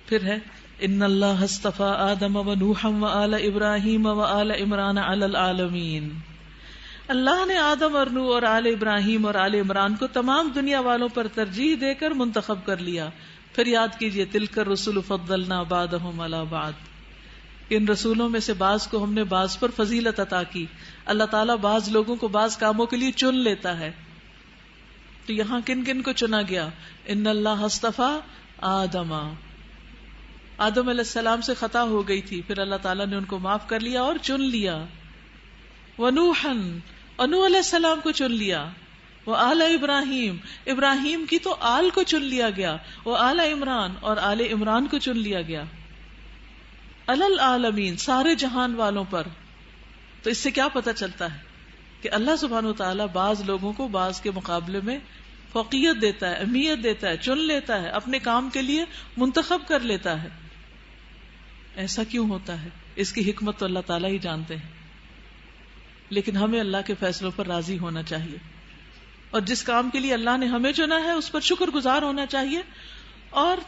پھر ہے ان اللہ اصطفى آدم و نوحا و آل ابراہیم و آل عمران علی العالمین. اللہ نے آدم اور نوح اور آل ابراہیم اور آل عمران کو تمام دنیا والوں پر ترجیح دے کر منتخب کر لیا. پھر یاد کیجئے تلک الرسل فضلنا بعضهم علی بعض. ان رسولوں میں سے بعض کو ہم نے بعض پر فضیلت عطا کی. اللہ تعالیٰ بعض لوگوں کو بعض کاموں کے لیے چن لیتا ہے. تو یہاں کن کن کو چنا گیا؟ ان اللہ اصطفى آدم. آدم علیہ السلام سے خطا ہو گئی تھی، پھر اللہ تعالیٰ نے ان کو معاف کر لیا اور چن لیا. ونوحا، اور نوح علیہ السلام کو چن لیا. وآل ابراہیم، ابراہیم کی تو آل کو چن لیا گیا. وآل عمران، اور آل عمران کو چن لیا گیا. علی العالمین، سارے جہان والوں پر. تو اس سے کیا پتہ چلتا ہے کہ اللہ سبحانہ وتعالیٰ بعض لوگوں کو بعض کے مقابلے میں فوقیت دیتا ہے، اہمیت دیتا ہے، چن لیتا ہے، اپنے کام کے لیے منتخب کر لیتا ہے. ایسا کیوں ہوتا ہے؟ اس کی حکمت تو اللہ تعالیٰ ہی جانتے ہیں. لیکن ہمیں اللہ کے فیصلوں پر راضی ہونا چاہیے، اور جس کام کے لیے اللہ نے ہمیں چنا ہے اس پر شکر گزار ہونا چاہیے، اور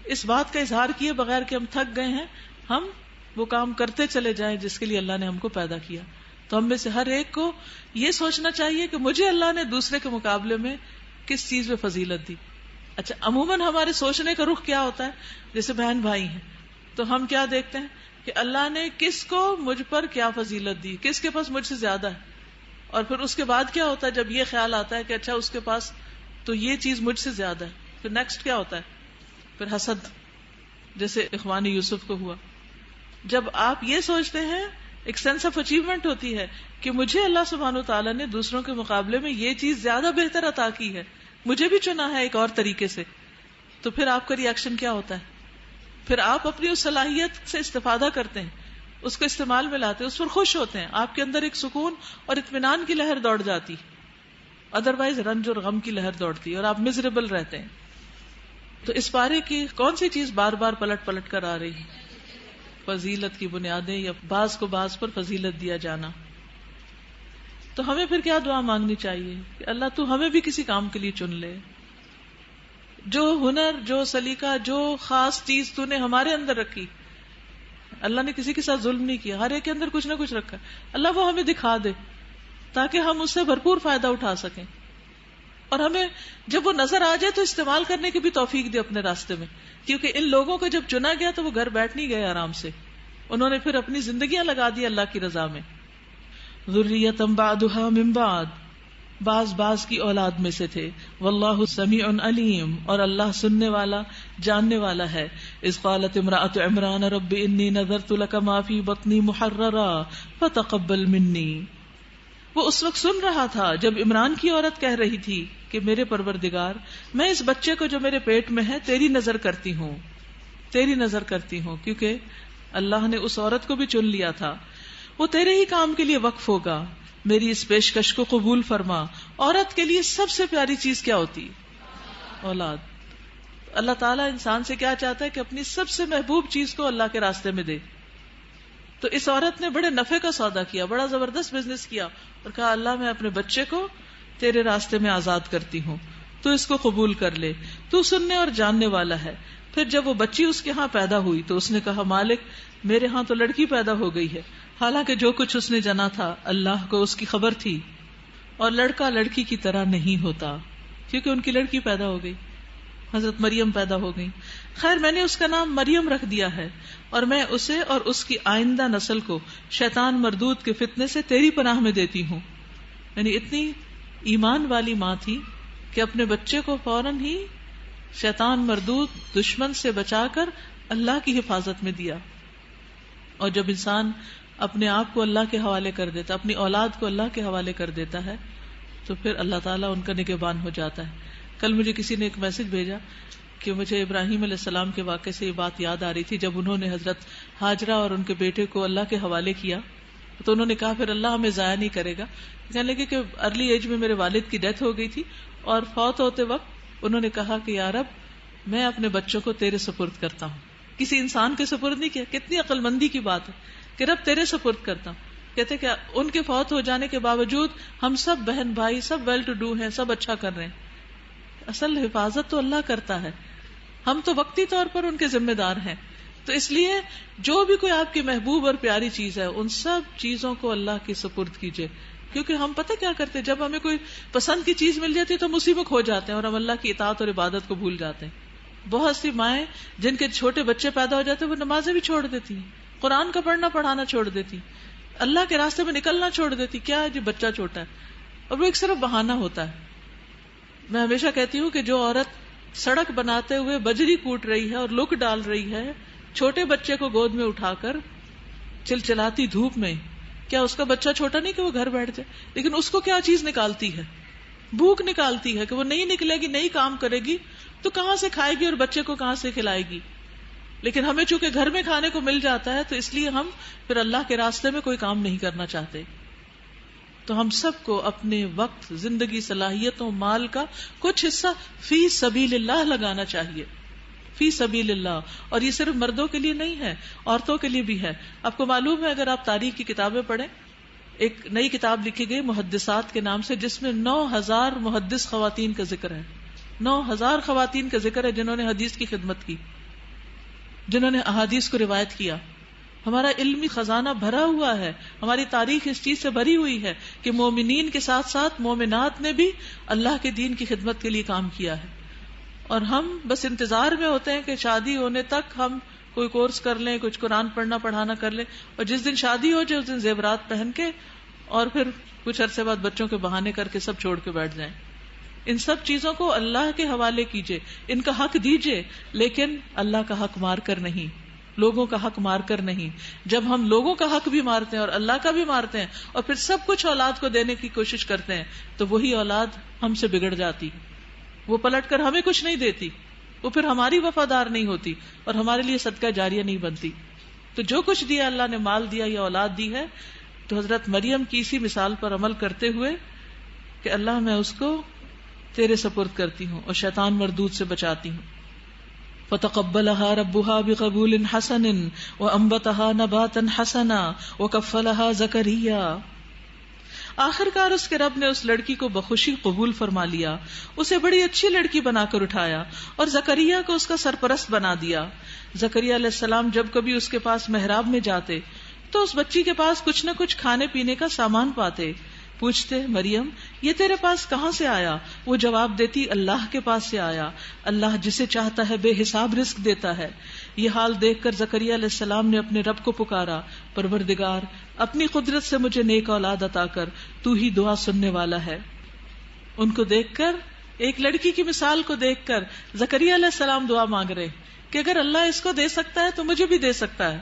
اس بات کا اظہار کیے بغیر کہ ہم تھک گئے ہیں ہم وہ کام کرتے چلے جائیں جس کے لیے اللہ نے ہم کو پیدا کیا. تو ہم میں سے ہر ایک کو یہ سوچنا چاہیے کہ مجھے اللہ نے دوسرے کے مقابلے میں کس چیز میں فضیلت دی. اچھا، عموماً ہمارے سوچنے کا رخ کیا ہوتا ہے؟ جیسے بہن بھائی ہیں تو ہم کیا دیکھتے ہیں کہ اللہ نے کس کو مجھ پر کیا فضیلت دی، کس کے پاس مجھ سے زیادہ ہے. اور پھر اس کے بعد کیا ہوتا ہے جب یہ خیال آتا ہے کہ اچھا اس کے پاس تو یہ چیز مجھ سے زیادہ ہے، پھر نیکسٹ کیا ہوتا ہے؟ پھر حسد، جیسے اخوان یوسف کو ہوا. جب آپ یہ سوچتے ہیں، ایک سینس آف اچیومنٹ ہوتی ہے کہ مجھے اللہ سبحانہ وتعالیٰ نے دوسروں کے مقابلے میں یہ چیز زیادہ بہتر عطا کی ہے، مجھے بھی چنا ہے ایک اور طریقے سے. تو پھر آپ کا ری ایکشن کیا ہوتا ہے؟ پھر آپ اپنی اس صلاحیت سے استفادہ کرتے ہیں، اس کو استعمال میں لاتے ہیں، اس پر خوش ہوتے ہیں. آپ کے اندر ایک سکون اور اطمینان کی لہر دوڑ جاتی، ادروائز رنج اور غم کی لہر دوڑتی اور آپ مزریبل رہتے ہیں. تو اس پارے کی کون سی چیز بار بار پلٹ پلٹ کر آ رہی ہے؟ فضیلت کی بنیادیں، یا بعض کو بعض پر فضیلت دیا جانا. تو ہمیں پھر کیا دعا مانگنی چاہیے کہ اللہ تو ہمیں بھی کسی کام کے لیے چن لے. جو ہنر، جو سلیقہ، جو خاص چیز تو نے ہمارے اندر رکھی، اللہ نے کسی کے ساتھ ظلم نہیں کیا، ہر ایک کے اندر کچھ نہ کچھ رکھا، اللہ وہ ہمیں دکھا دے تاکہ ہم اس سے بھرپور فائدہ اٹھا سکیں. اور ہمیں جب وہ نظر آ جائے تو استعمال کرنے کی بھی توفیق دے اپنے راستے میں. کیونکہ ان لوگوں کو جب چنا گیا تو وہ گھر بیٹھ نہیں گئے آرام سے، انہوں نے پھر اپنی زندگیاں لگا دی اللہ کی رضا میں. ذریۃ بعضھا من بعض، بعض کی اولاد میں سے تھے. واللہ سمیع علیم، اور اللہ سننے والا جاننے والا ہے. اذ قالت امرأۃ عمران رب انی نذرت لک ما فی بطنی محررا فتقبل منی. وہ اس وقت سن رہا تھا جب عمران کی عورت کہہ رہی تھی کہ میرے پروردگار، میں اس بچے کو جو میرے پیٹ میں ہے تیری نظر کرتی ہوں، تیری نظر کرتی ہوں. کیونکہ اللہ نے اس عورت کو بھی چن لیا تھا، وہ تیرے ہی کام کے لیے وقف ہوگا، میری اس پیشکش کو قبول فرما. عورت کے لیے سب سے پیاری چیز کیا ہوتی؟ اولاد. اللہ تعالیٰ انسان سے کیا چاہتا ہے کہ اپنی سب سے محبوب چیز کو اللہ کے راستے میں دے. تو اس عورت نے بڑے نفع کا سودا کیا، بڑا زبردست بزنس کیا، اور کہا اللہ میں اپنے بچے کو تیرے راستے میں آزاد کرتی ہوں، تو اس کو قبول کر لے، تو سننے اور جاننے والا ہے. پھر جب وہ بچی اس کے ہاں پیدا ہوئی تو اس نے کہا مالک میرے ہاں تو لڑکی پیدا ہو گئی ہے. حالانکہ جو کچھ اس نے جنا تھا اللہ کو اس کی خبر تھی، اور لڑکا لڑکی کی طرح نہیں ہوتا، کیونکہ ان کی لڑکی پیدا ہو گئی، حضرت مریم پیدا ہو گئی. خیر میں نے اس کا نام مریم رکھ دیا ہے، اور میں اسے اور اس کی آئندہ نسل کو شیطان مردود کے فتنے سے تیری پناہ میں دیتی ہوں. یعنی اتنی ایمان والی ماں تھی کہ اپنے بچے کو فوراً ہی شیطان مردود دشمن سے بچا کر اللہ کی حفاظت میں دیا. اور جب انسان اپنے آپ کو اللہ کے حوالے کر دیتا، اپنی اولاد کو اللہ کے حوالے کر دیتا ہے، تو پھر اللہ تعالیٰ ان کا نگہبان ہو جاتا ہے. کل مجھے کسی نے ایک میسج بھیجا کہ مجھے ابراہیم علیہ السلام کے واقعے سے یہ بات یاد آ رہی تھی. جب انہوں نے حضرت ہاجرہ اور ان کے بیٹے کو اللہ کے حوالے کیا تو انہوں نے کہا پھر اللہ ہمیں ضائع نہیں کرے گا. کہنے لگے کہ ارلی ایج میں میرے والد کی ڈیتھ ہو گئی تھی، اور فوت ہوتے وقت انہوں نے کہا کہ یا رب میں اپنے بچوں کو تیرے سپرد کرتا ہوں. کسی انسان کے سپرد نہیں کیا. کتنی عقل مندی کی بات ہے کہ رب تیرے سپرد کرتا ہوں. کہتے کہ ان کے فوت ہو جانے کے باوجود ہم سب بہن بھائی سب ویل ٹو ڈو ہیں، سب اچھا کر رہے ہیں. اصل حفاظت تو اللہ کرتا ہے. ہم تو وقتی طور پر ان کے ذمہ دار ہیں. تو اس لیے جو بھی کوئی آپ کی محبوب اور پیاری چیز ہے ان سب چیزوں کو اللہ کی سپرد کیجیے. کیونکہ ہم پتہ کیا کرتے ہیں، جب ہمیں کوئی پسند کی چیز مل جاتی ہے تو ہم اسی میں کھو جاتے ہیں اور ہم اللہ کی اطاعت اور عبادت کو بھول جاتے ہیں. بہت سی مائیں جن کے چھوٹے بچے پیدا ہو جاتے ہیں وہ نمازیں بھی چھوڑ دیتی ہیں، قرآن کا پڑھانا چھوڑ دیتی، اللہ کے راستے میں نکلنا چھوڑ دیتی. کیا ہے جی، بچہ چھوٹا ہے. اور وہ ایک صرف بہانہ ہوتا ہے. میں ہمیشہ کہتی ہوں کہ جو عورت سڑک بناتے ہوئے بجری کوٹ رہی ہے اور لک ڈال رہی ہے چھوٹے بچے کو گود میں اٹھا کر چلچلاتی دھوپ میں، کیا اس کا بچہ چھوٹا نہیں کہ وہ گھر بیٹھ جائے؟ لیکن اس کو کیا چیز نکالتی ہے؟ بھوک نکالتی ہے کہ وہ نہیں نکلے گی، نہیں کام کرے گی تو کہاں سے کھائے گی اور بچے کو کہاں سے کھلائے گی. لیکن ہمیں چونکہ گھر میں کھانے کو مل جاتا ہے تو اس لیے ہم پھر اللہ کے راستے میں کوئی کام نہیں کرنا چاہتے. تو ہم سب کو اپنے وقت، زندگی، صلاحیتوں، مال کا کچھ حصہ فی سبیل اللہ لگانا چاہیے. فی سبیل اللہ. اور یہ صرف مردوں کے لیے نہیں ہے، عورتوں کے لیے بھی ہے. آپ کو معلوم ہے، اگر آپ تاریخ کی کتابیں پڑھیں، ایک نئی کتاب لکھی گئی محدثات کے نام سے جس میں 9,000 محدث خواتین کا ذکر ہے. 9,000 خواتین کا ذکر ہے جنہوں نے حدیث کی خدمت کی، جنہوں نے احادیث کو روایت کیا. ہمارا علمی خزانہ بھرا ہوا ہے، ہماری تاریخ اس چیز سے بھری ہوئی ہے کہ مومنین کے ساتھ ساتھ مومنات نے بھی اللہ کے دین کی خدمت کے لیے کام کیا ہے. اور ہم بس انتظار میں ہوتے ہیں کہ شادی ہونے تک ہم کوئی کورس کر لیں، کچھ قرآن پڑھانا کر لیں، اور جس دن شادی ہو جائے اس دن زیورات پہن کے اور پھر کچھ عرصے بعد بچوں کے بہانے کر کے سب چھوڑ کے بیٹھ جائیں. ان سب چیزوں کو اللہ کے حوالے کیجئے، ان کا حق دیجئے، لیکن اللہ کا حق مار کر نہیں، لوگوں کا حق مار کر نہیں. جب ہم لوگوں کا حق بھی مارتے ہیں اور اللہ کا بھی مارتے ہیں اور پھر سب کچھ اولاد کو دینے کی کوشش کرتے ہیں تو وہی اولاد ہم سے بگڑ جاتی، وہ پلٹ کر ہمیں کچھ نہیں دیتی، وہ پھر ہماری وفادار نہیں ہوتی اور ہمارے لیے صدقہ جاریہ نہیں بنتی. تو جو کچھ دیا اللہ نے، مال دیا یا اولاد دی ہے، تو حضرت مریم کی اسی مثال پر عمل کرتے ہوئے کہ اللہ میں اس کو تیرے سپرد کرتی ہوں اور شیطان مردود سے بچاتی ہوں. فَتَقَبَّلَهَا رَبُّهَا بِقَبُولٍ حَسَنٍ وَأَنبَتَهَا نَبَاتًا حَسَنًا وَكَفَّلَهَا زَكَرِيَّا. آخرکار اس کے رب نے اس لڑکی کو بخوشی قبول فرما لیا، اسے بڑی اچھی لڑکی بنا کر اٹھایا اور زکریا کو اس کا سرپرست بنا دیا. زکریا علیہ السلام جب کبھی اس کے پاس محراب میں جاتے تو اس بچی کے پاس کچھ نہ کچھ کھانے پینے کا سامان پاتے. پوچھتے، مریم یہ تیرے پاس کہاں سے آیا؟ وہ جواب دیتی، اللہ کے پاس سے آیا، اللہ جسے چاہتا ہے بے حساب رزق دیتا ہے. یہ حال دیکھ کر زکریا علیہ السلام نے اپنے رب کو پکارا، پروردگار اپنی قدرت سے مجھے نیک اولاد عطا کر، تو ہی دعا سننے والا ہے. ان کو دیکھ کر، ایک لڑکی کی مثال کو دیکھ کر زکریا علیہ السلام دعا مانگ رہے کہ اگر اللہ اس کو دے سکتا ہے تو مجھے بھی دے سکتا ہے.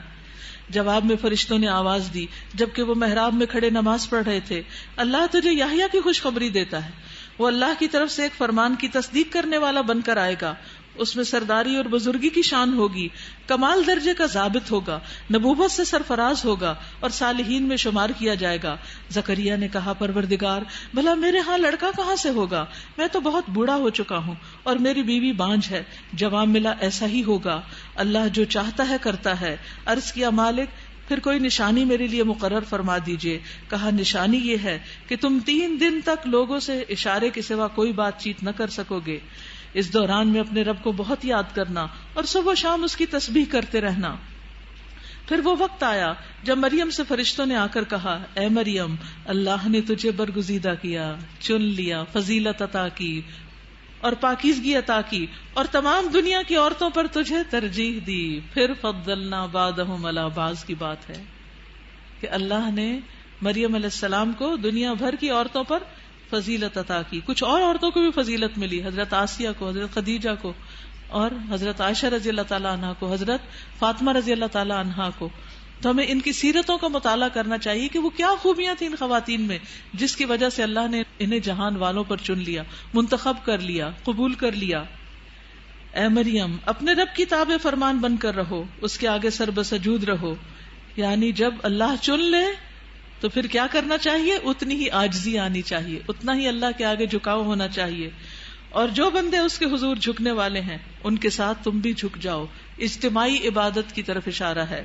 جواب میں فرشتوں نے آواز دی جبکہ وہ محراب میں کھڑے نماز پڑھ رہے تھے، اللہ تجھے یحییٰ کی خوشخبری دیتا ہے، وہ اللہ کی طرف سے ایک فرمان کی تصدیق کرنے والا بن کر آئے گا، اس میں سرداری اور بزرگی کی شان ہوگی، کمال درجے کا ضابط ہوگا، نبوت سے سرفراز ہوگا اور صالحین میں شمار کیا جائے گا. زکریا نے کہا، پروردگار بھلا میرے ہاں لڑکا کہاں سے ہوگا؟ میں تو بہت بوڑھا ہو چکا ہوں اور میری بیوی بانجھ ہے. جواب ملا، ایسا ہی ہوگا، اللہ جو چاہتا ہے کرتا ہے. عرض کیا، مالک پھر کوئی نشانی میرے لیے مقرر فرما دیجئے. کہا، نشانی یہ ہے کہ تم 3 دن تک لوگوں سے اشارے کے سوا کوئی بات چیت نہ کر سکو گے. اس دوران میں اپنے رب کو بہت یاد کرنا اور صبح و شام اس کی تسبیح کرتے رہنا. پھر وہ وقت آیا جب مریم سے فرشتوں نے آ کر کہا، اے مریم اللہ نے تجھے برگزیدہ کیا، چن لیا، فضیلت عطا کی اور پاکیزگی عطا کی اور تمام دنیا کی عورتوں پر تجھے ترجیح دی. پھر فضلنا بعضهم علی بعض کی بات ہے کہ اللہ نے مریم علیہ السلام کو دنیا بھر کی عورتوں پر فضیلت عطا کی. کچھ اور عورتوں کو بھی فضیلت ملی، حضرت آسیہ کو، حضرت خدیجہ کو اور حضرت عائشہ رضی اللہ تعالیٰ عنہا کو، حضرت فاطمہ رضی اللہ تعالیٰ عنہا کو. تو ہمیں ان کی سیرتوں کا مطالعہ کرنا چاہیے کہ وہ کیا خوبیاں تھیں ان خواتین میں جس کی وجہ سے اللہ نے انہیں جہان والوں پر چن لیا، منتخب کر لیا، قبول کر لیا. اے مریم اپنے رب کی تابع فرمان بن کر رہو، اس کے آگے سر بسجود رہو. یعنی جب اللہ چن لے تو پھر کیا کرنا چاہیے؟ اتنی ہی عاجزی آنی چاہیے، اتنا ہی اللہ کے آگے جھکاؤ ہونا چاہیے. اور جو بندے اس کے حضور جھکنے والے ہیں ان کے ساتھ تم بھی جھک جاؤ. اجتماعی عبادت کی طرف اشارہ ہے.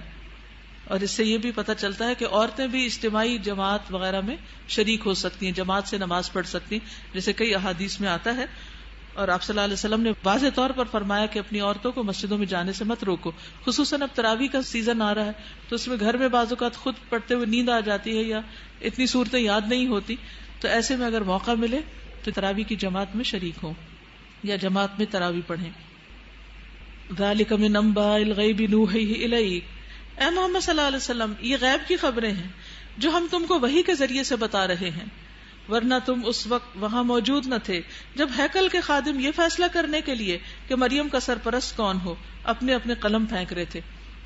اور اس سے یہ بھی پتہ چلتا ہے کہ عورتیں بھی اجتماعی جماعت وغیرہ میں شریک ہو سکتی ہیں، جماعت سے نماز پڑھ سکتی ہیں، جیسے کئی احادیث میں آتا ہے. اور آپ صلی اللہ علیہ وسلم نے واضح طور پر فرمایا کہ اپنی عورتوں کو مسجدوں میں جانے سے مت روکو، خصوصاً اب تراویح کا سیزن آ رہا ہے تو اس میں گھر میں بعض اوقات خود پڑھتے ہوئے نیند آ جاتی ہے یا اتنی صورتیں یاد نہیں ہوتی، تو ایسے میں اگر موقع ملے تو تراویح کی جماعت میں شریک ہوں یا جماعت میں تراویح پڑھیں. ذالک من انباء الغیب نوحیہ الیک، اے محمد صلی اللہ علیہ وسلم یہ غیب کی خبریں ہیں جو ہم تم کو وحی کے ذریعے سے بتا رہے ہیں، ورنہ تم اس وقت وہاں موجود نہ تھے جب ہیکل کے خادم یہ فیصلہ کرنے کے لیے کہ مریم کا سرپرست کون ہو اپنے اپنے قلم پھینک رہے تھے.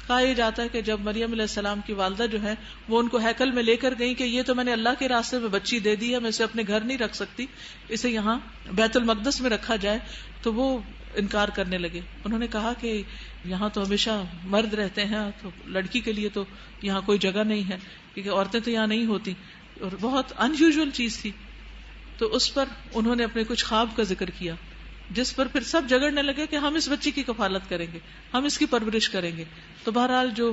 کہا یہ جاتا ہے کہ جب مریم علیہ السلام کی والدہ جو ہے وہ ان کو ہیکل میں لے کر گئی کہ یہ تو میں نے اللہ کے راستے میں بچی دے دی ہے، میں اسے اپنے گھر نہیں رکھ سکتی، اسے یہاں بیت المقدس میں رکھا جائے، تو وہ انکار کرنے لگے. انہوں نے کہا کہ یہاں تو ہمیشہ مرد رہتے ہیں، تو لڑکی کے لیے تو یہاں کوئی جگہ نہیں ہے، کیونکہ عورتیں تو یہاں نہیں ہوتی، اور بہت ان یوزول چیز تھی. تو اس پر انہوں نے اپنے کچھ خواب کا ذکر کیا، جس پر پھر سب جگڑنے لگے کہ ہم اس بچی کی کفالت کریں گے، ہم اس کی پرورش کریں گے. تو بہرحال جو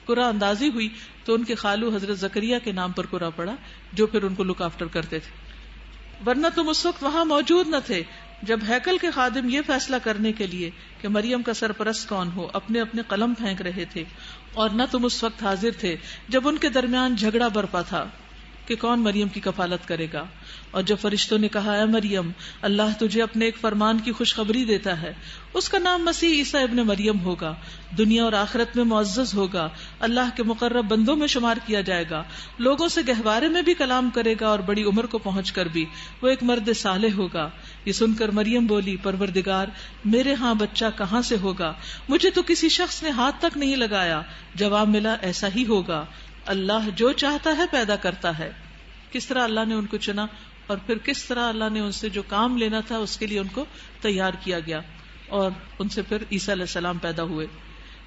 قرآن اندازی ہوئی تو ان کے خالو حضرت زکریا کے نام پر قرآن پڑا، جو پھر ان کو لک آفٹر کرتے تھے. ورنہ تم اس وقت وہاں موجود نہ تھے جب ہیکل کے خادم یہ فیصلہ کرنے کے لیے کہ مریم کا سرپرست کون ہو اپنے اپنے قلم پھینک رہے تھے، اور نہ تم اس وقت حاضر تھے جب ان کے درمیان جھگڑا برپا تھا کہ کون مریم کی کفالت کرے گا. اور جب فرشتوں نے کہا اے مریم اللہ تجھے اپنے ایک فرمان کی خوشخبری دیتا ہے، اس کا نام مسیح عیسیٰ ابن مریم ہوگا، دنیا اور آخرت میں معزز ہوگا، اللہ کے مقرب بندوں میں شمار کیا جائے گا، لوگوں سے گہوارے میں بھی کلام کرے گا اور بڑی عمر کو پہنچ کر بھی وہ ایک مرد صالح ہوگا. یہ سن کر مریم بولی پروردگار میرے ہاں بچہ کہاں سے ہوگا، مجھے تو کسی شخص نے ہاتھ تک نہیں لگایا. جواب ملا ایسا ہی ہوگا، اللہ جو چاہتا ہے پیدا کرتا ہے. کس طرح اللہ نے ان کو چنا اور پھر کس طرح اللہ نے ان سے جو کام لینا تھا اس کے لیے ان کو تیار کیا گیا، اور ان سے پھر عیسیٰ علیہ السلام پیدا ہوئے.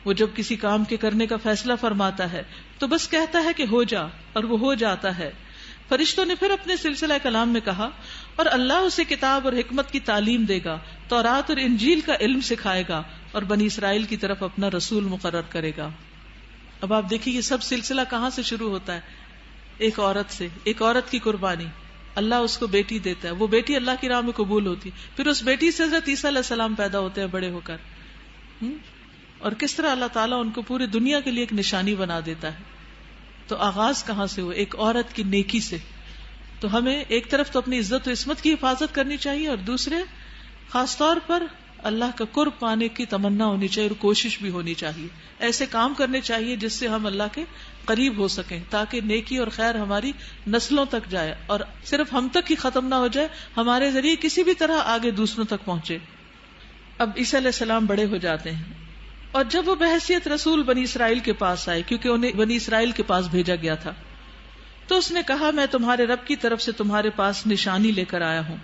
وہ جب کسی کام کے کرنے کا فیصلہ فرماتا ہے تو بس کہتا ہے کہ ہو جا، اور وہ ہو جاتا ہے. فرشتوں نے پھر اپنے سلسلہ کلام میں کہا اور اللہ اسے کتاب اور حکمت کی تعلیم دے گا، تورات اور انجیل کا علم سکھائے گا، اور بنی اسرائیل کی طرف اپنا رسول مقرر کرے گا. اب آپ دیکھیے یہ سب سلسلہ کہاں سے شروع ہوتا ہے؟ ایک عورت سے، ایک عورت کی قربانی. اللہ اس کو بیٹی دیتا ہے، وہ بیٹی اللہ کی راہ میں قبول ہوتی، پھر اس بیٹی سے حضرت عیسیٰ علیہ السلام پیدا ہوتے ہیں بڑے ہو کر. اور کس طرح اللہ تعالیٰ ان کو پوری دنیا کے لیے ایک نشانی بنا دیتا ہے. تو آغاز کہاں سے ہوا؟ ایک عورت کی نیکی سے. تو ہمیں ایک طرف تو اپنی عزت و عصمت کی حفاظت کرنی چاہیے، اور دوسرے خاص طور پر اللہ کا قرب پانے کی تمنا ہونی چاہیے اور کوشش بھی ہونی چاہیے. ایسے کام کرنے چاہیے جس سے ہم اللہ کے قریب ہو سکیں، تاکہ نیکی اور خیر ہماری نسلوں تک جائے، اور صرف ہم تک ہی ختم نہ ہو جائے، ہمارے ذریعے کسی بھی طرح آگے دوسروں تک پہنچے. اب عیسیٰ علیہ السلام بڑے ہو جاتے ہیں، اور جب وہ بحیثیت رسول بنی اسرائیل کے پاس آئے، کیونکہ انہیں بنی اسرائیل کے پاس بھیجا گیا تھا، تو اس نے کہا میں تمہارے رب کی طرف سے تمہارے پاس نشانی لے کر آیا ہوں.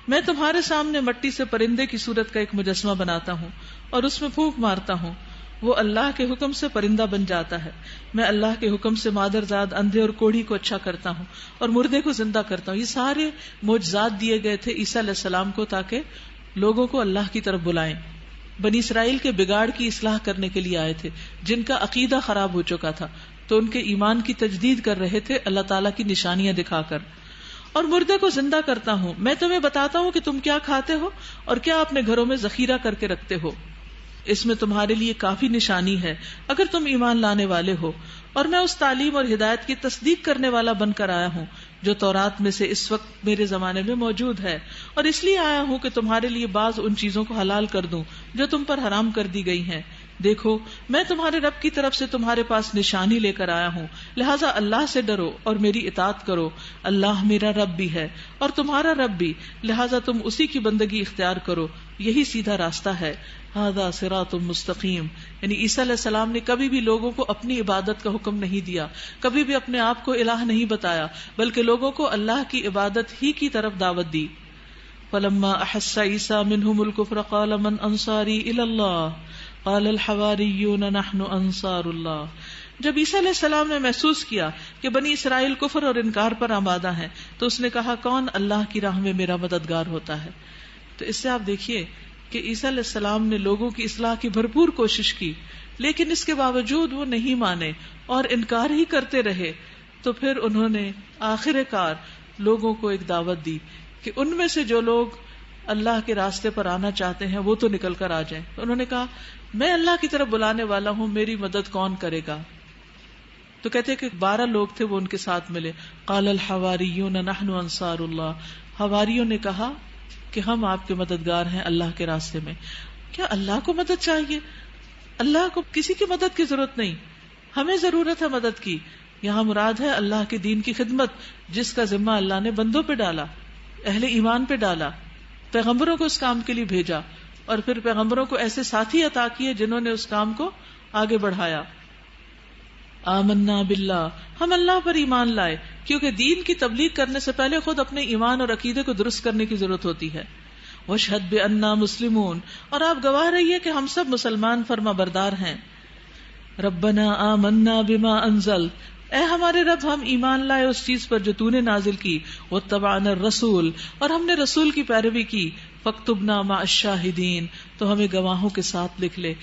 میں تمہارے سامنے مٹی سے پرندے کی صورت کا ایک مجسمہ بناتا ہوں اور اس میں پھونک مارتا ہوں، وہ اللہ کے حکم سے پرندہ بن جاتا ہے. میں اللہ کے حکم سے مادرزاد اندھے اور کوڑھی کو اچھا کرتا ہوں اور مردے کو زندہ کرتا ہوں. یہ سارے معجزات دیے گئے تھے عیسیٰ علیہ السلام کو تاکہ لوگوں کو اللہ کی طرف بلائیں. بنی اسرائیل کے بگاڑ کی اصلاح کرنے کے لیے آئے تھے، جن کا عقیدہ خراب ہو چکا تھا، تو ان کے ایمان کی تجدید کر رہے تھے اللہ تعالیٰ کی نشانیاں دکھا کر. اور مردے کو زندہ کرتا ہوں، میں تمہیں بتاتا ہوں کہ تم کیا کھاتے ہو اور کیا اپنے گھروں میں ذخیرہ کر کے رکھتے ہو، اس میں تمہارے لیے کافی نشانی ہے اگر تم ایمان لانے والے ہو. اور میں اس تعلیم اور ہدایت کی تصدیق کرنے والا بن کر آیا ہوں جو تورات میں سے اس وقت میرے زمانے میں موجود ہے، اور اس لیے آیا ہوں کہ تمہارے لیے بعض ان چیزوں کو حلال کر دوں جو تم پر حرام کر دی گئی ہیں. دیکھو میں تمہارے رب کی طرف سے تمہارے پاس نشانی لے کر آیا ہوں، لہٰذا اللہ سے ڈرو اور میری اطاعت کرو. اللہ میرا رب بھی ہے اور تمہارا رب بھی، لہٰذا تم اسی کی بندگی اختیار کرو، یہی سیدھا راستہ ہے. ھذا صراط مستقیم. یعنی عیسیٰ علیہ السلام نے کبھی بھی لوگوں کو اپنی عبادت کا حکم نہیں دیا، کبھی بھی اپنے آپ کو الہ نہیں بتایا، بلکہ لوگوں کو اللہ کی عبادت ہی کی طرف دعوت دی. فلما احس عیسیٰ منہم الکفر قال من انصاری الی اللہ قال الحواریون نحن انصار اللہ. جب عیسیٰ علیہ السلام نے محسوس کیا کہ بنی اسرائیل کفر اور انکار پر آمادہ ہیں، تو اس نے کہا کون اللہ کی راہ میں میرا مددگار ہوتا ہے. تو اس سے آپ دیکھیے کہ عیسیٰ علیہ السلام نے لوگوں کی اصلاح کی بھرپور کوشش کی، لیکن اس کے باوجود وہ نہیں مانے اور انکار ہی کرتے رہے. تو پھر انہوں نے آخر کار لوگوں کو ایک دعوت دی کہ ان میں سے جو لوگ اللہ کے راستے پر آنا چاہتے ہیں وہ تو نکل کر آ جائیں. تو انہوں نے کہا میں اللہ کی طرف بلانے والا ہوں, میری مدد کون کرے گا؟ تو کہتے کہ 12 لوگ تھے, وہ ان کے ساتھ ملے. قال الحواریون نحن انصار اللہ, حواریوں نے کہا کہ ہم آپ کے مددگار ہیں اللہ کے راستے میں. کیا اللہ کو مدد چاہیے؟ اللہ کو کسی کی مدد کی ضرورت نہیں, ہمیں ضرورت ہے مدد کی. یہاں مراد ہے اللہ کے دین کی خدمت, جس کا ذمہ اللہ نے بندوں پہ ڈالا, اہل ایمان پہ ڈالا, پیغمبروں کو اس کام کے لیے بھیجا, اور پھر پیغمبروں کو ایسے ساتھی عطا کیے جنہوں نے اس کام کو آگے بڑھایا. آمنا باللہ, ہم اللہ پر ایمان لائے, کیونکہ دین کی تبلیغ کرنے سے پہلے خود اپنے ایمان اور عقیدے کو درست کرنے کی ضرورت ہوتی ہے. واشہد بأننا مسلمون, اور آپ گواہ رہیے کہ ہم سب مسلمان فرما بردار ہیں. ربنا آمنا بما انزل, اے ہمارے رب ہم ایمان لائے اس چیز پر جو تو نے نازل کی. واتبعنا الرسول, اور ہم نے رسول کی پیروی کی. فاکتبنا مع الشاہدین, تو ہمیں گواہوں کے ساتھ لکھ لے.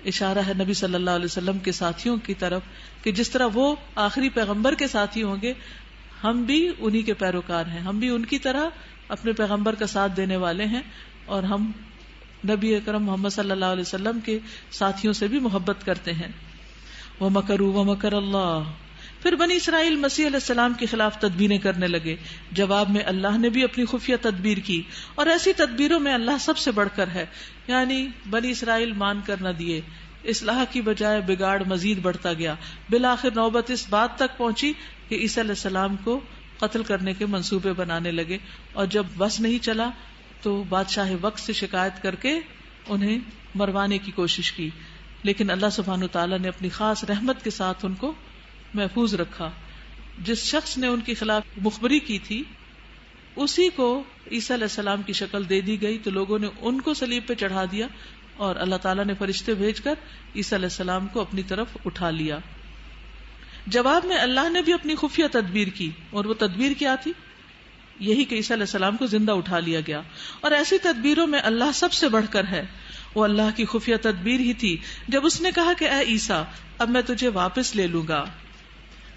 اشارہ ہے نبی صلی اللہ علیہ وسلم کے ساتھیوں کی طرف کہ جس طرح وہ آخری پیغمبر کے ساتھی ہوں گے, ہم بھی انہی کے پیروکار ہیں, ہم بھی ان کی طرح اپنے پیغمبر کا ساتھ دینے والے ہیں, اور ہم نبی اکرم محمد صلی اللہ علیہ وسلم کے ساتھیوں سے بھی محبت کرتے ہیں. وَمَكَرُوا وَمَكَرَ اللَّهُ, پھر بنی اسرائیل مسیح علیہ السلام کے خلاف تدبیریں کرنے لگے. جواب میں اللہ نے بھی اپنی خفیہ تدبیر کی, اور ایسی تدبیروں میں اللہ سب سے بڑھ کر ہے. یعنی بنی اسرائیل مان کر نہ دیے, اصلاح کی بجائے بگاڑ مزید بڑھتا گیا. بالآخر نوبت اس بات تک پہنچی کہ عیسیٰ علیہ السلام کو قتل کرنے کے منصوبے بنانے لگے, اور جب بس نہیں چلا تو بادشاہ وقت سے شکایت کر کے انہیں مروانے کی کوشش کی. لیکن اللہ سبحانہ تعالیٰ نے اپنی خاص رحمت کے ساتھ ان کو محفوظ رکھا. جس شخص نے ان کے خلاف مخبری کی تھی اسی کو عیسیٰ علیہ السلام کی شکل دے دی گئی, تو لوگوں نے ان کو صلیب پہ چڑھا دیا, اور اللہ تعالیٰ نے فرشتے بھیج کر عیسیٰ علیہ السلام کو اپنی طرف اٹھا لیا. جواب میں اللہ نے بھی اپنی خفیہ تدبیر کی, اور وہ تدبیر کیا تھی؟ یہی کہ عیسیٰ علیہ السلام کو زندہ اٹھا لیا گیا. اور ایسی تدبیروں میں اللہ سب سے بڑھ کر ہے. وہ اللہ کی خفیہ تدبیر ہی تھی جب اس نے کہا کہ اے عیسیٰ, اب میں تجھے واپس لے لوں گا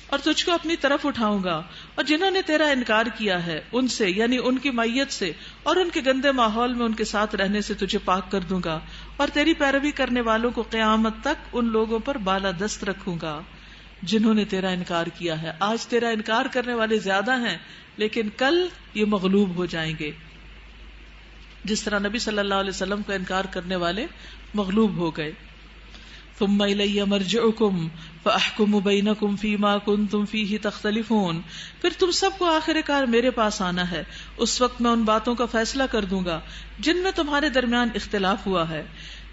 اور تجھ کو اپنی طرف اٹھاؤں گا, اور جنہوں نے تیرا انکار کیا ہے ان سے, یعنی ان کی معیت سے اور ان کے گندے ماحول میں ان کے ساتھ رہنے سے تجھے پاک کر دوں گا, اور تیری پیروی کرنے والوں کو قیامت تک ان لوگوں پر بالادست رکھوں گا جنہوں نے تیرا انکار کیا ہے. آج تیرا انکار کرنے والے زیادہ ہیں, لیکن کل یہ مغلوب ہو جائیں گے, جس طرح نبی صلی اللہ علیہ وسلم کا انکار کرنے والے مغلوب ہو گئے. ثم الی مرجعکم فاحکم بینکم فیما کنتم فیہ تختلفون, پھر تم سب کو آخر کار میرے پاس آنا ہے, اس وقت میں ان باتوں کا فیصلہ کر دوں گا جن میں تمہارے درمیان اختلاف ہوا ہے.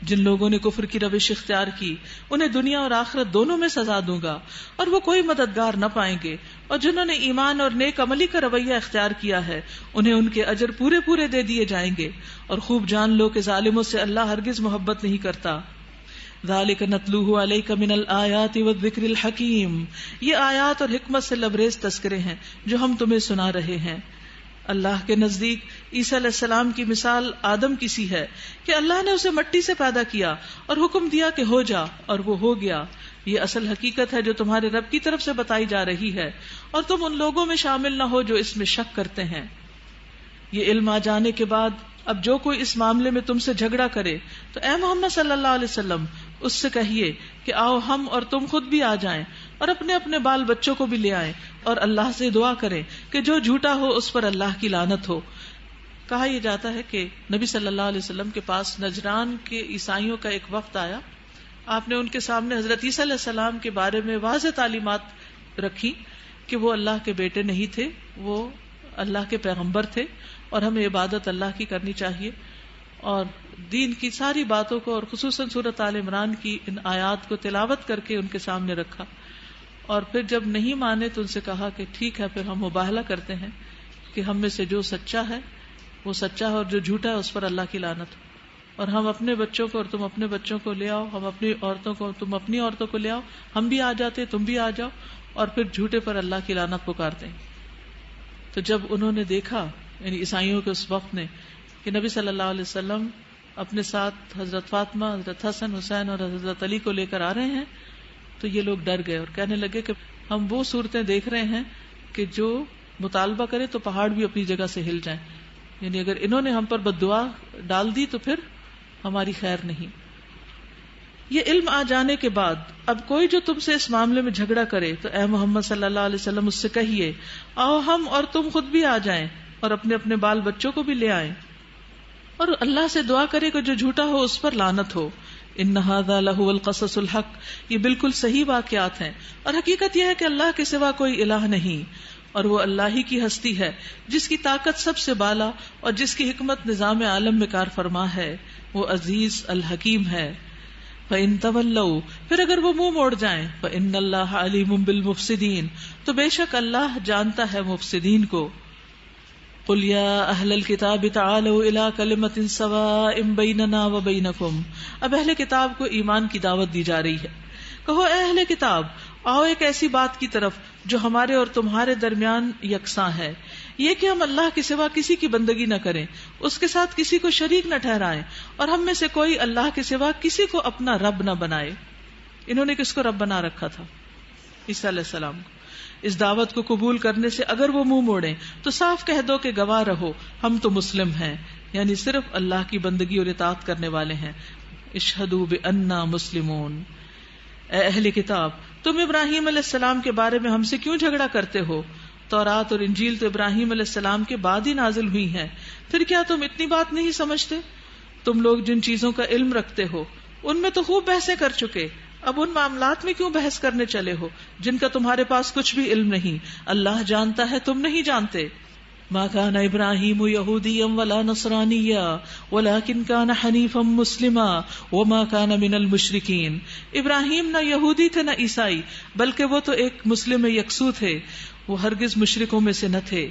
جن لوگوں نے کفر کی روش اختیار کی انہیں دنیا اور آخرت دونوں میں سزا دوں گا, اور وہ کوئی مددگار نہ پائیں گے. اور جنہوں نے ایمان اور نیک عملی کا رویہ اختیار کیا ہے انہیں ان کے اجر پورے پورے دے دیے جائیں گے. اور خوب جان لو کہ ظالموں سے اللہ ہرگز محبت نہیں کرتا. ذالک نتلوہ علیک من الآیات والذکر الحکیم, یہ آیات اور حکمت سے لبریز تذکرے ہیں جو ہم تمہیں سنا رہے ہیں. اللہ کے نزدیک عیسیٰ علیہ السلام کی مثال آدم کی سی ہے کہ اللہ نے اسے مٹی سے پیدا کیا اور حکم دیا کہ ہو جا, اور وہ ہو گیا. یہ اصل حقیقت ہے جو تمہارے رب کی طرف سے بتائی جا رہی ہے, اور تم ان لوگوں میں شامل نہ ہو جو اس میں شک کرتے ہیں. یہ علم آ جانے کے بعد اب جو کوئی اس معاملے میں تم سے جھگڑا کرے تو اے محمد صلی اللہ علیہ وسلم اس سے کہیے کہ آؤ ہم اور تم خود بھی آ جائیں, اور اپنے اپنے بال بچوں کو بھی لے آئیں, اور اللہ سے دعا کریں کہ جو جھوٹا ہو اس پر اللہ کی لعنت ہو. کہا یہ جاتا ہے کہ نبی صلی اللہ علیہ وسلم کے پاس نجران کے عیسائیوں کا ایک وقت آیا. آپ نے ان کے سامنے حضرت عیسیٰ علیہ السلام کے بارے میں واضح تعلیمات رکھی کہ وہ اللہ کے بیٹے نہیں تھے, وہ اللہ کے پیغمبر تھے, اور ہمیں عبادت اللہ کی کرنی چاہیے. اور دین کی ساری باتوں کو اور خصوصاً سورۃ آل عمران کی ان آیات کو تلاوت کر کے ان کے سامنے رکھا. اور پھر جب نہیں مانے تو ان سے کہا کہ ٹھیک ہے, پھر ہم مباہلہ کرتے ہیں کہ ہم میں سے جو سچا ہے وہ سچا ہے, اور جو جھوٹا ہے اس پر اللہ کی لعنت ہو. اور ہم اپنے بچوں کو اور تم اپنے بچوں کو لے آؤ, ہم اپنی عورتوں کو تم اپنی عورتوں کو لے آؤ, ہم بھی آ جاتے تم بھی آ جاؤ, اور پھر جھوٹے پر اللہ کی لعنت پکارتے ہیں. تو جب انہوں نے دیکھا, یعنی عیسائیوں کے اس وقت نے, کہ نبی صلی اللہ علیہ وسلم اپنے ساتھ حضرت فاطمہ, حضرت حسن, حسین اور حضرت علی کو لے کر آ رہے ہیں, تو یہ لوگ ڈر گئے اور کہنے لگے کہ ہم وہ صورتیں دیکھ رہے ہیں کہ جو مطالبہ کرے تو پہاڑ بھی اپنی جگہ سے ہل جائیں. یعنی اگر انہوں نے ہم پر بد دعا ڈال دی تو پھر ہماری خیر نہیں. یہ علم آ جانے کے بعد اب کوئی جو تم سے اس معاملے میں جھگڑا کرے تو اے محمد صلی اللہ علیہ وسلم اس سے کہیے آؤ ہم اور تم خود بھی آ جائیں اور اپنے اپنے بال بچوں کو بھی لے آئیں اور اللہ سے دعا کرے کہ جو جھوٹا ہو اس پر لعنت ہو. ان ھذا لہو القصص الحق، یہ بالکل صحیح واقعات ہیں اور حقیقت یہ ہے کہ اللہ کے سوا کوئی الہ نہیں اور وہ اللہ ہی کی ہستی ہے جس کی طاقت سب سے بالا اور جس کی حکمت نظام عالم میں کار فرما ہے. وہ عزیز الحکیم ہے. فَإِن تَوَلَّوْا، پھر اگر وہ منہ موڑ جائیں، فَإِنَّ اللَّهَ عَلِيمٌ بِالْمُفْسِدِينَ، تو بے شک اللہ جانتا ہے مفسدین کو. قُلْ يَا أَهْلَ الْكِتَابِ تَعَالَوْا إِلَىٰ كَلِمَةٍ سَوَاءٍ بَيْنَنَا وَبَيْنَكُمْ. اب اہل کتاب کو ایمان کی دعوت دی جا رہی ہے. کہو اے اہل کتاب، آؤ ایک ایسی بات کی طرف جو ہمارے اور تمہارے درمیان یکساں ہے، یہ کہ ہم اللہ کے سوا کسی کی بندگی نہ کریں، اس کے ساتھ کسی کو شریک نہ ٹھہرائیں، اور ہم میں سے کوئی اللہ کے سوا کسی کو اپنا رب نہ بنائے. انہوں نے کس کو رب بنا رکھا تھا؟ عیسیٰ علیہ السلام کو. اس دعوت کو قبول کرنے سے اگر وہ منہ موڑیں تو صاف کہہ دو کہ گواہ رہو ہم تو مسلم ہیں، یعنی صرف اللہ کی بندگی اور اطاعت کرنے والے ہیں. اشہدوا بأننا مسلمون. اے اہل کتاب، تم ابراہیم علیہ السلام کے بارے میں ہم سے کیوں جھگڑا کرتے ہو؟ تورات اور انجیل تو ابراہیم علیہ السلام کے بعد ہی نازل ہوئی ہیں، پھر کیا تم اتنی بات نہیں سمجھتے؟ تم لوگ جن چیزوں کا علم رکھتے ہو ان میں تو خوب بحثیں کر چکے، اب ان معاملات میں کیوں بحث کرنے چلے ہو جن کا تمہارے پاس کچھ بھی علم نہیں؟ اللہ جانتا ہے، تم نہیں جانتے. ما كان ابراہیم یہودیا ولا نصرانیا ولكن كان حنیفا مسلما وما كان من المشرکین. ابراہیم نہ یہودی تھے نہ عیسائی، بلکہ وہ تو ایک مسلم یکسو تھے، وہ ہرگز مشرکوں میں سے نہ تھے.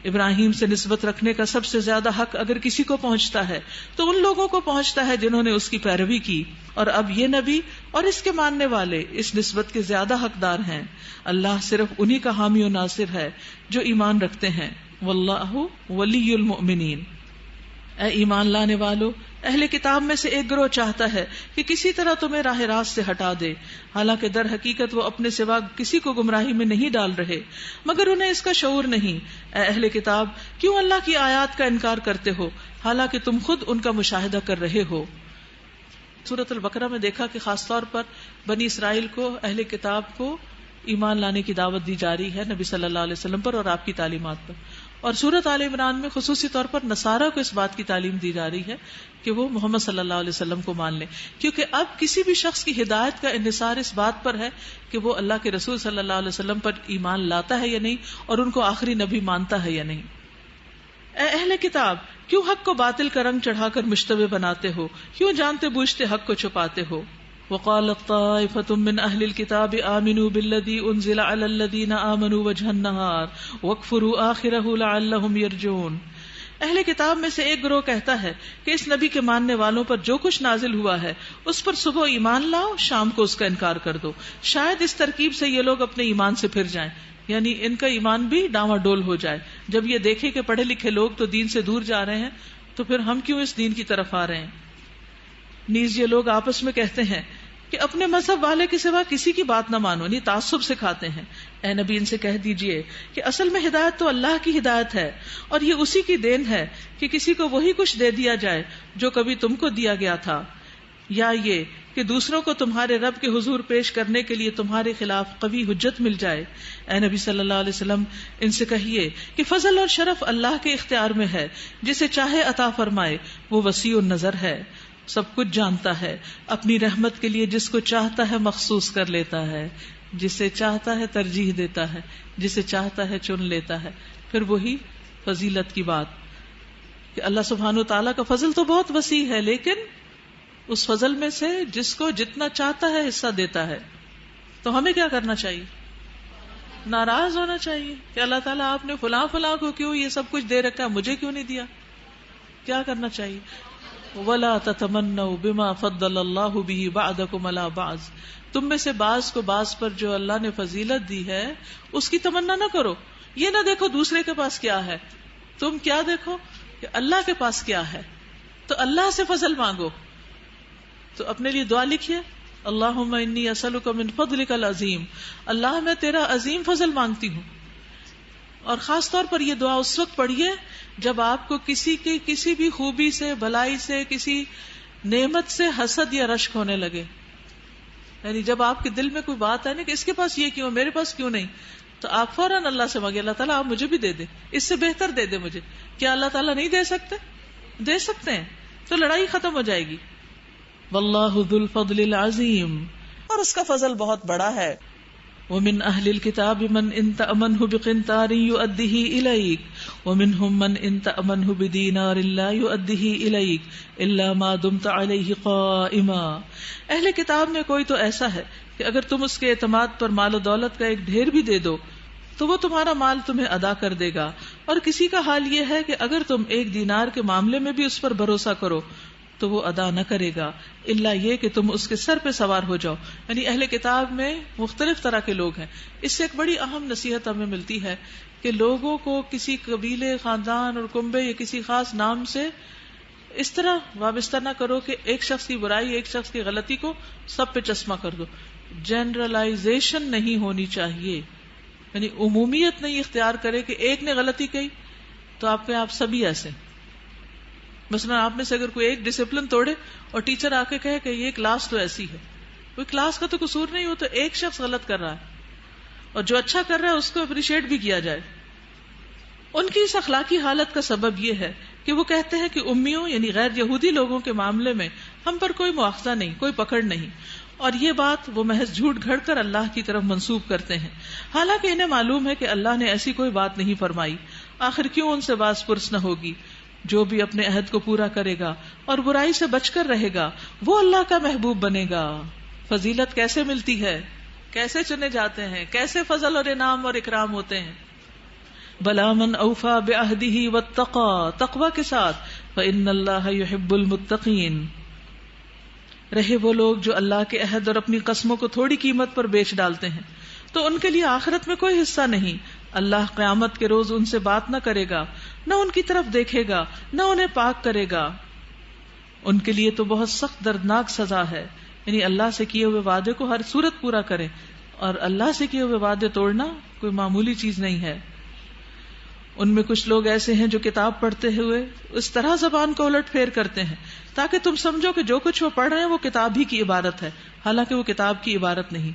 ابراہیم سے نسبت رکھنے کا سب سے زیادہ حق اگر کسی کو پہنچتا ہے تو ان لوگوں کو پہنچتا ہے جنہوں نے اس کی پیروی کی، اور اب یہ نبی اور اس کے ماننے والے اس نسبت کے زیادہ حقدار ہیں. اللہ صرف انہی کا حامی و ناصر ہے جو ایمان رکھتے ہیں. واللہ ولی المؤمنین. اے ایمان لانے والو، اہل کتاب میں سے ایک گروہ چاہتا ہے کہ کسی طرح تمہیں راہ راست سے ہٹا دے، حالانکہ در حقیقت وہ اپنے سوا کسی کو گمراہی میں نہیں ڈال رہے، مگر انہیں اس کا شعور نہیں. اے اہل کتاب، کیوں اللہ کی آیات کا انکار کرتے ہو حالانکہ تم خود ان کا مشاہدہ کر رہے ہو؟ سورۃ البقرہ میں دیکھا کہ خاص طور پر بنی اسرائیل کو، اہل کتاب کو ایمان لانے کی دعوت دی جا رہی ہے نبی صلی اللہ علیہ وسلم پر اور آپ کی تعلیمات پر. اور سورۃ آل عمران میں خصوصی طور پر نصارہ کو اس بات کی تعلیم دی جا رہی ہے کہ وہ محمد صلی اللہ علیہ وسلم کو مان لیں، کیونکہ اب کسی بھی شخص کی ہدایت کا انحصار اس بات پر ہے کہ وہ اللہ کے رسول صلی اللہ علیہ وسلم پر ایمان لاتا ہے یا نہیں، اور ان کو آخری نبی مانتا ہے یا نہیں. اے اہل کتاب، کیوں حق کو باطل کا رنگ چڑھا کر مشتبہ بناتے ہو؟ کیوں جانتے بوجھتے حق کو چھپاتے ہو؟ وقالت طائفة من أهل الكتاب آمنوا بالذي أنزل على الذين آمنوا وجه النهار واكفروا آخره لعلهم يرجعون. اہل کتاب میں سے ایک گروہ کہتا ہے کہ اس نبی کے ماننے والوں پر جو کچھ نازل ہوا ہے اس پر صبح ایمان لاؤ، شام کو اس کا انکار کر دو، شاید اس ترکیب سے یہ لوگ اپنے ایمان سے پھر جائیں، یعنی ان کا ایمان بھی ڈاواں ڈول ہو جائے. جب یہ دیکھے کہ پڑھے لکھے لوگ تو دین سے دور جا رہے ہیں تو پھر ہم کیوں اس دین کی طرف آ رہے ہیں. نیز یہ لوگ آپس میں کہتے ہیں کہ اپنے مذہب والے کے سوا کسی کی بات نہ مانو، نہیں تعصب سکھاتے ہیں. اے نبی ان سے کہہ دیجئے کہ اصل میں ہدایت تو اللہ کی ہدایت ہے، اور یہ اسی کی دین ہے کہ کسی کو وہی کچھ دے دیا جائے جو کبھی تم کو دیا گیا تھا، یا یہ کہ دوسروں کو تمہارے رب کے حضور پیش کرنے کے لیے تمہارے خلاف قوی حجت مل جائے. اے نبی صلی اللہ علیہ وسلم ان سے کہیے کہ فضل اور شرف اللہ کے اختیار میں ہے، جسے چاہے عطا فرمائے، وہ وسیع النظر ہے، سب کچھ جانتا ہے. اپنی رحمت کے لیے جس کو چاہتا ہے مخصوص کر لیتا ہے، جسے چاہتا ہے ترجیح دیتا ہے، جسے چاہتا ہے چن لیتا ہے. پھر وہی فضیلت کی بات کہ اللہ سبحانہ وتعالیٰ کا فضل تو بہت وسیع ہے، لیکن اس فضل میں سے جس کو جتنا چاہتا ہے حصہ دیتا ہے. تو ہمیں کیا کرنا چاہیے؟ ناراض ہونا چاہیے کہ اللہ تعالیٰ آپ نے فلاں فلاں کو کیوں یہ سب کچھ دے رکھا، مجھے کیوں نہیں دیا. کیا کرنا چاہیے؟ وَلَا تَتَمَنَّوْا بِمَا فَضَّلَ اللَّهُ بِهِ بَعْضَكُمْ عَلَى بَعْضٍ. تم میں سے بعض کو بعض پر جو اللہ نے فضیلت دی ہے اس کی تمنا نہ کرو. یہ نہ دیکھو دوسرے کے پاس کیا ہے، تم کیا دیکھو کہ اللہ کے پاس کیا ہے. تو اللہ سے فضل مانگو. تو اپنے لیے دعا لکھیے، اللہم انی اسألک من فضلک العظیم. اللہ میں تیرا عظیم فضل مانگتی ہوں. اور خاص طور پر یہ دعا اس وقت پڑھیے جب آپ کو کسی کی کسی بھی خوبی سے، بھلائی سے، کسی نعمت سے حسد یا رشک ہونے لگے. یعنی جب آپ کے دل میں کوئی بات ہے نا کہ اس کے پاس یہ کیوں، میرے پاس کیوں نہیں، تو آپ فوراً اللہ سے مانگے، اللہ تعالیٰ آپ مجھے بھی دے دے، اس سے بہتر دے دے مجھے. کیا اللہ تعالیٰ نہیں دے سکتے؟ دے سکتے ہیں. تو لڑائی ختم ہو جائے گی. واللہ ذو الفضل العظیم، اور اس کا فضل بہت بڑا ہے. ومن اہل الکتاب من ان تأمنہ بقنطار یؤدیہ الیک ومنہم من ان تأمنہ بدینار لا یؤدیہ الیک الا ما دمت علیہ قائما. اہل کتاب میں کوئی تو ایسا ہے کہ اگر تم اس کے اعتماد پر مال و دولت کا ایک ڈھیر بھی دے دو تو وہ تمہارا مال تمہیں ادا کر دے گا، اور کسی کا حال یہ ہے کہ اگر تم ایک دینار کے معاملے میں بھی اس پر بھروسہ کرو تو وہ ادا نہ کرے گا الا یہ کہ تم اس کے سر پہ سوار ہو جاؤ. یعنی اہل کتاب میں مختلف طرح کے لوگ ہیں. اس سے ایک بڑی اہم نصیحت ہمیں ملتی ہے کہ لوگوں کو کسی قبیلے، خاندان اور کنبے یا کسی خاص نام سے اس طرح وابستہ نہ کرو کہ ایک شخص کی برائی، ایک شخص کی غلطی کو سب پہ چشمہ کر دو. جنرلائزیشن نہیں ہونی چاہیے، یعنی عمومیت نہیں اختیار کرے کہ ایک نے غلطی کی تو آپ کے آپ سبھی ایسے. مثلا آپ میں سے اگر کوئی ایک ڈسپلن توڑے اور ٹیچر آ کے کہے کہ یہ کلاس تو ایسی ہے، کوئی کلاس کا تو قصور نہیں ہو، تو ایک شخص غلط کر رہا ہے اور جو اچھا کر رہا ہے اس کو اپریشیٹ بھی کیا جائے. ان کی اس اخلاقی حالت کا سبب یہ ہے کہ وہ کہتے ہیں کہ امیوں یعنی غیر یہودی لوگوں کے معاملے میں ہم پر کوئی مواخذہ نہیں، کوئی پکڑ نہیں، اور یہ بات وہ محض جھوٹ گھڑ کر اللہ کی طرف منسوب کرتے ہیں، حالانکہ انہیں معلوم ہے کہ اللہ نے ایسی کوئی بات نہیں فرمائی. آخر کیوں ان سے باز پرس نہ ہوگی؟ جو بھی اپنے عہد کو پورا کرے گا اور برائی سے بچ کر رہے گا وہ اللہ کا محبوب بنے گا. فضیلت کیسے ملتی ہے، کیسے چنے جاتے ہیں، کیسے فضل اور انعام اور اکرام ہوتے ہیں. بلا من اوفا بعہدہ واتقى، تقوی کے ساتھ، فإن اللہ يحب المتقین. رہے وہ لوگ جو اللہ کے عہد اور اپنی قسموں کو تھوڑی قیمت پر بیچ ڈالتے ہیں تو ان کے لیے آخرت میں کوئی حصہ نہیں. اللہ قیامت کے روز ان سے بات نہ کرے گا، نہ ان کی طرف دیکھے گا، نہ انہیں پاک کرے گا. ان کے لیے تو بہت سخت دردناک سزا ہے. یعنی اللہ سے کیے ہوئے وعدے کو ہر صورت پورا کریں، اور اللہ سے کیے ہوئے وعدے توڑنا کوئی معمولی چیز نہیں ہے. ان میں کچھ لوگ ایسے ہیں جو کتاب پڑھتے ہوئے اس طرح زبان کو الٹ پھیر کرتے ہیں تاکہ تم سمجھو کہ جو کچھ وہ پڑھ رہے ہیں وہ کتاب ہی کی عبارت ہے، حالانکہ وہ کتاب کی عبارت نہیں.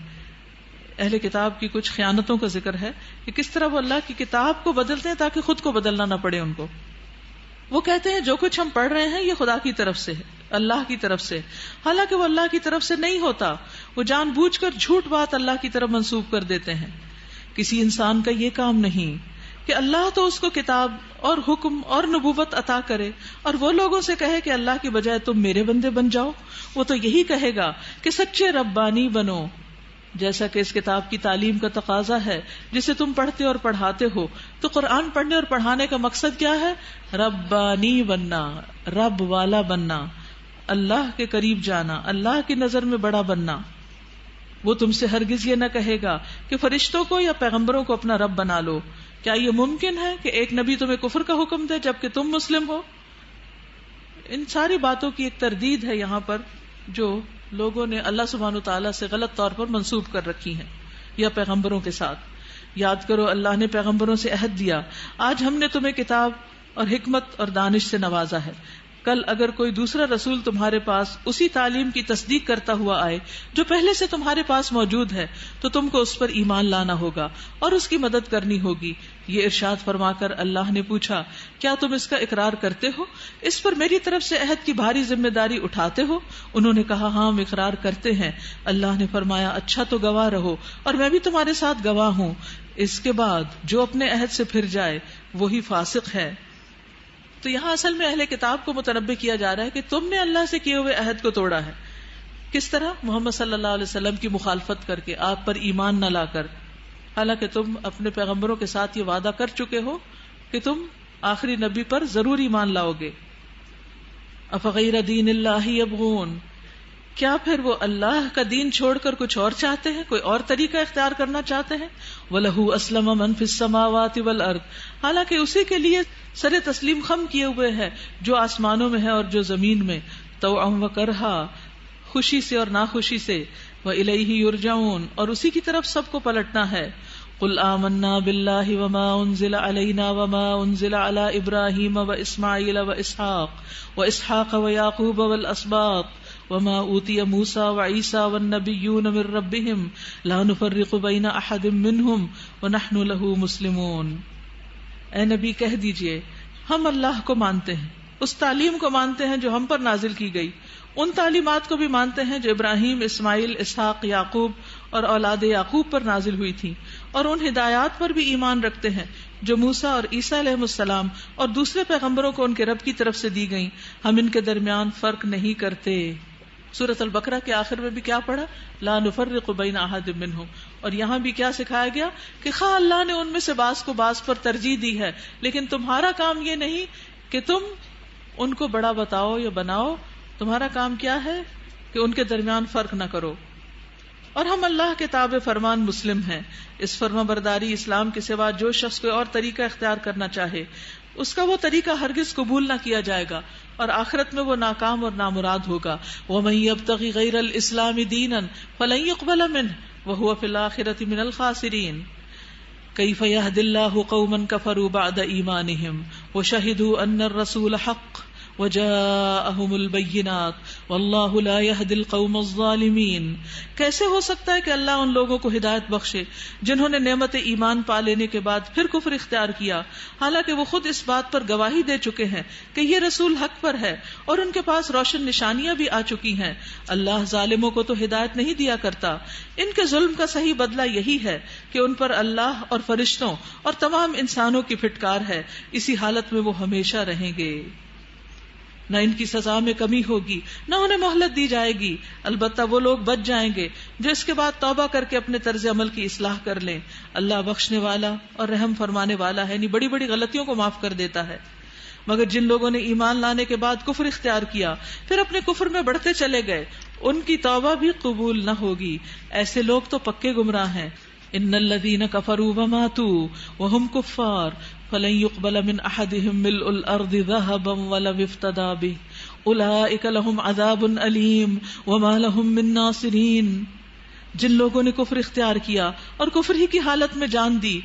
اہل کتاب کی کچھ خیانتوں کا ذکر ہے کہ کس طرح وہ اللہ کی کتاب کو بدلتے ہیں تاکہ خود کو بدلنا نہ پڑے ان کو. وہ کہتے ہیں جو کچھ ہم پڑھ رہے ہیں یہ خدا کی طرف سے ہے، اللہ کی طرف سے، حالانکہ وہ اللہ کی طرف سے نہیں ہوتا. وہ جان بوجھ کر جھوٹ بات اللہ کی طرف منسوب کر دیتے ہیں. کسی انسان کا یہ کام نہیں کہ اللہ تو اس کو کتاب اور حکم اور نبوت عطا کرے اور وہ لوگوں سے کہے کہ اللہ کی بجائے تم میرے بندے بن جاؤ. وہ تو یہی کہے گا کہ سچے ربانی بنو، جیسا کہ اس کتاب کی تعلیم کا تقاضا ہے جسے تم پڑھتے اور پڑھاتے ہو. تو قرآن پڑھنے اور پڑھانے کا مقصد کیا ہے؟ ربانی بننا، رب والا بننا، اللہ کے قریب جانا، اللہ کی نظر میں بڑا بننا. وہ تم سے ہرگز یہ نہ کہے گا کہ فرشتوں کو یا پیغمبروں کو اپنا رب بنا لو. کیا یہ ممکن ہے کہ ایک نبی تمہیں کفر کا حکم دے جبکہ تم مسلم ہو؟ ان ساری باتوں کی ایک تردید ہے یہاں پر جو لوگوں نے اللہ سبحانہ وتعالیٰ سے غلط طور پر منسوب کر رکھی ہیں یا پیغمبروں کے ساتھ. یاد کرو اللہ نے پیغمبروں سے عہد دیا، آج ہم نے تمہیں کتاب اور حکمت اور دانش سے نوازا ہے. کل اگر کوئی دوسرا رسول تمہارے پاس اسی تعلیم کی تصدیق کرتا ہوا آئے جو پہلے سے تمہارے پاس موجود ہے تو تم کو اس پر ایمان لانا ہوگا اور اس کی مدد کرنی ہوگی. یہ ارشاد فرما کر اللہ نے پوچھا کیا تم اس کا اقرار کرتے ہو، اس پر میری طرف سے عہد کی بھاری ذمہ داری اٹھاتے ہو؟ انہوں نے کہا ہاں ہم اقرار کرتے ہیں. اللہ نے فرمایا اچھا تو گواہ رہو اور میں بھی تمہارے ساتھ گواہ ہوں. اس کے بعد جو اپنے عہد سے پھر جائے وہی فاسق ہے. تو یہاں اصل میں اہل کتاب کو متنبہ کیا جا رہا ہے کہ تم نے اللہ سے کیے ہوئے عہد کو توڑا ہے. کس طرح؟ محمد صلی اللہ علیہ وسلم کی مخالفت کر کے، آپ پر ایمان نہ لا کر، حالانکہ تم اپنے پیغمبروں کے ساتھ یہ وعدہ کر چکے ہو کہ تم آخری نبی پر ضرور ایمان لاؤ گے. افغیر دین اللہ یبغون، کیا پھر وہ اللہ کا دین چھوڑ کر کچھ اور چاہتے ہیں، کوئی اور طریقہ اختیار کرنا چاہتے ہیں؟ وَلَهُ أَسْلَمَ مَن فِي السَّمَاوَاتِ وَالْأَرْضِ، حالانکہ اسی کے لیے سر تسلیم خم کیے ہوئے ہے جو آسمانوں میں ہے اور جو زمین میں، طوعا وکرہا، خوشی سے اور ناخوشی سے، وَإِلَيْهِ يُرْجَعُونَ، اور اسی کی طرف سب کو پلٹنا ہے. قل آمنا باللہ وما انزل علینا وما انزل علی ابراہیم واسماعیل واسحاق ویعقوب والاسباط وما اوتی موسیٰ وعیسیٰ والنبیون من ربهم لا نفرق بین احد منہم ونحن له مسلمون. اے نبی کہہ دیجئے ہم اللہ کو مانتے ہیں، اس تعلیم کو مانتے ہیں جو ہم پر نازل کی گئی، ان تعلیمات کو بھی مانتے ہیں جو ابراہیم، اسماعیل، اسحاق، یعقوب اور اولاد یعقوب پر نازل ہوئی تھی، اور ان ہدایات پر بھی ایمان رکھتے ہیں جو موسیٰ اور عیسیٰ علیہ السلام اور دوسرے پیغمبروں کو ان کے رب کی طرف سے دی گئیں، ہم ان کے درمیان فرق نہیں کرتے. سورۃ البقرہ کے آخر میں بھی کیا پڑھا؟ لا نفرق بین احد منہم. اور یہاں بھی کیا سکھایا گیا کہ خواہ اللہ نے ان میں سے بعض کو بعض پر ترجیح دی ہے، لیکن تمہارا کام یہ نہیں کہ تم ان کو بڑا بتاؤ یا بناؤ، تمہارا کام کیا ہے کہ ان کے درمیان فرق نہ کرو. اور ہم اللہ کے تابع فرمان مسلم ہیں. اس فرما برداری اسلام کے سوا جو شخص کوئی اور طریقہ اختیار کرنا چاہے اس کا وہ طریقہ ہرگز قبول نہ کیا جائے گا اور آخرت میں وہ ناکام اور نامراد ہوگا. وَمَن يَبْتَغِ غَيْرَ الْإِسْلَامِ دِينًا فَلَن يُقْبَلَ مِنْهُ وَهُوَ فِي الْآخِرَةِ مِنَ الْخَاسِرِينَ. كَيْفَ يَهْدِي اللَّهُ قَوْمًا كَفَرُوا بَعْدَ إِيمَانِهِمْ وَشَهِدُوا أَنَّ الرَّسُولَ حَقٌّ وَجَاءَهُمُ الْبَيِّنَاتُ وَاللَّهُ لَا يَهْدِي الْقَوْمَ الظَّالِمِينَ. کیسے ہو سکتا ہے کہ اللہ ان لوگوں کو ہدایت بخشے جنہوں نے نعمت ایمان پا لینے کے بعد پھر کفر اختیار کیا، حالانکہ وہ خود اس بات پر گواہی دے چکے ہیں کہ یہ رسول حق پر ہے اور ان کے پاس روشن نشانیاں بھی آ چکی ہیں. اللہ ظالموں کو تو ہدایت نہیں دیا کرتا. ان کے ظلم کا صحیح بدلہ یہی ہے کہ ان پر اللہ اور فرشتوں اور تمام انسانوں کی پھٹکار ہے. اسی حالت میں وہ ہمیشہ رہیں گے. نہ ان کی سزا میں کمی ہوگی نہ انہیں مہلت دی جائے گی. البتہ وہ لوگ بچ جائیں گے جو اس کے بعد توبہ کر کے اپنے طرز عمل کی اصلاح کر لیں. اللہ بخشنے والا اور رحم فرمانے والا ہے، یعنی بڑی بڑی غلطیوں کو معاف کر دیتا ہے. مگر جن لوگوں نے ایمان لانے کے بعد کفر اختیار کیا پھر اپنے کفر میں بڑھتے چلے گئے، ان کی توبہ بھی قبول نہ ہوگی. ایسے لوگ تو پکے گمراہ ہیں. ان الذین کفروا وماتوا وهم کفار فلن يقبل من احدهم ملء الارض ذهبا ولو افتدى به اولئک لهم عذاب الیم وما لهم من ناصرین. جن لوگوں نے کفر اختیار کیا اور کفر ہی کی حالت میں جان دی،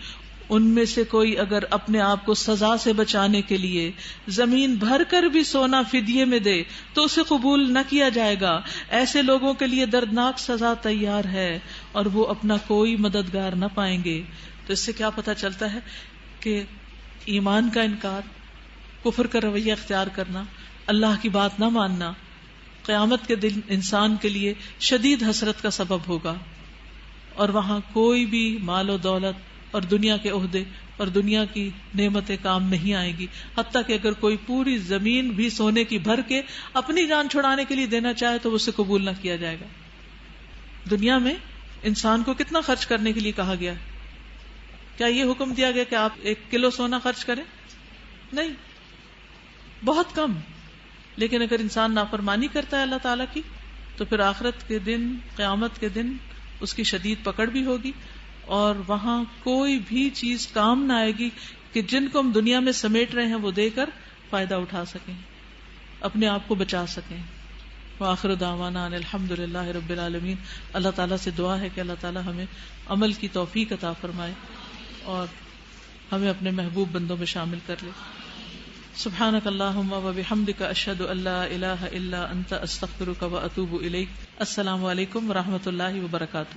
ان میں سے کوئی اگر اپنے آپ کو سزا سے بچانے کے لیے زمین بھر کر بھی سونا فدیے میں دے تو اسے قبول نہ کیا جائے گا. ایسے لوگوں کے لیے دردناک سزا تیار ہے اور وہ اپنا کوئی مددگار نہ پائیں گے. تو اس سے کیا پتہ چلتا ہے کہ ایمان کا انکار، کفر کا رویہ اختیار کرنا، اللہ کی بات نہ ماننا قیامت کے دن انسان کے لیے شدید حسرت کا سبب ہوگا. اور وہاں کوئی بھی مال و دولت اور دنیا کے عہدے اور دنیا کی نعمتیں کام نہیں آئے گی. حتیٰ کہ اگر کوئی پوری زمین بھی سونے کی بھر کے اپنی جان چھڑانے کے لیے دینا چاہے تو اسے قبول نہ کیا جائے گا. دنیا میں انسان کو کتنا خرچ کرنے کے لیے کہا گیا ہے؟ کیا یہ حکم دیا گیا کہ آپ 1 کلو سونا خرچ کریں؟ نہیں، بہت کم. لیکن اگر انسان نافرمانی کرتا ہے اللہ تعالیٰ کی تو پھر آخرت کے دن، قیامت کے دن اس کی شدید پکڑ بھی ہوگی اور وہاں کوئی بھی چیز کام نہ آئے گی کہ جن کو ہم دنیا میں سمیٹ رہے ہیں وہ دے کر فائدہ اٹھا سکیں، اپنے آپ کو بچا سکیں. وآخر دعوانا ان الحمدللہ رب العالمین. اللہ تعالیٰ سے دعا ہے کہ اللہ تعالیٰ ہمیں عمل کی توفیق عطا فرمائے اور ہمیں اپنے محبوب بندوں میں شامل کر لے. سبحانک اللہم وبحمدک اشہد ان لا الہ الا انت استغفرک واتوب الیک. السلام علیکم ورحمۃ اللہ وبرکاتہ.